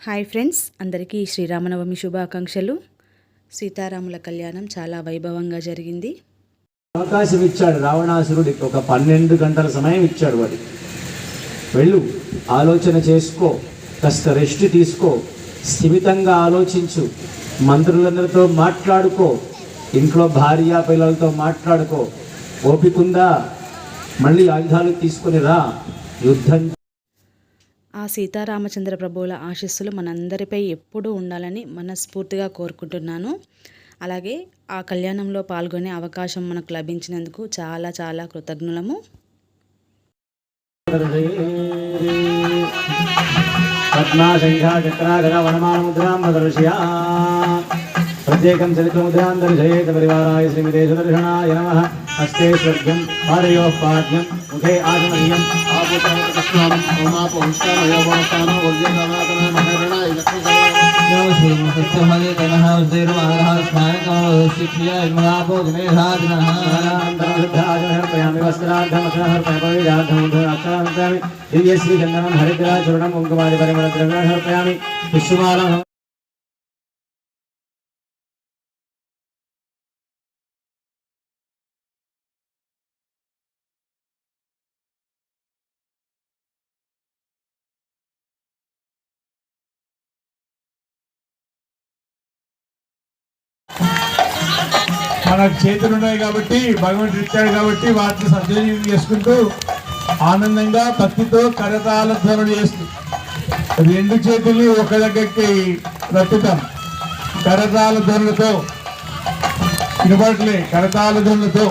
Hi friends, అందరికీ శ్రీరామనవమి శుభాకాంక్షలు. సీతారాముల కళ్యాణం చాలా వైభవంగా జరిగింది. అవకాశం ఇచ్చాడు రావణాసురుడికి. ఒక 12 గంటల సమయం ఇచ్చాడు. వాడి వెళ్ళు, ఆలోచన చేసుకో, కాస్త రెస్ట్ తీసుకో, స్థిమితంగా ఆలోచించు, మంత్రులందరితో మాట్లాడుకో, ఇంట్లో భార్య పిల్లలతో మాట్లాడుకో, ఓపికందా మళ్ళీ ఆయుధాలు తీసుకుని రా, యుద్ధం. ఆ సీతారామచంద్ర ప్రభువుల ఆశీస్సులు మనందరిపై ఎప్పుడూ ఉండాలని మనస్ఫూర్తిగా కోరుకుంటున్నాను. అలాగే ఆ కళ్యాణంలో పాల్గొనే అవకాశం మనకు లభించినందుకు చాలా చాలా కృతజ్ఞులము. ప్రత్యేకం చరిత్రముద్రాం దర్శయేత పరివారాయ శ్రీమతే సుదర్శనాయ నమః. హస్తే స్వర్గం పాదయోః పాద్యం ముఖే ఆచమనీయం ఆపూతకృష్ణానం ఓమాపౌష్టామయోపాస్తానో ఉద్యోగవాతన మహరణాయ దివ్యశ్రీ చందనం హరిద్రాచూర్ణం కుంకుమాది పరిమళ ద్రవ్యాన్ని సమర్పయామి. పుష్పమాల మనకు చేతులు ఉన్నాయి కాబట్టి, భగవంతుడు ఇచ్చాడు కాబట్టి వాటిని సద్వినియోగం చేసుకుంటూ ఆనందంగా భక్తితో కరతాళ ధ్వనులు చేస్తూ 2 చేతుల్ని ఒక దగ్గరికి రట్టుతాం. కరతాళ ధ్వనులతో వినపడలే, కరతాళ ధ్వనులతో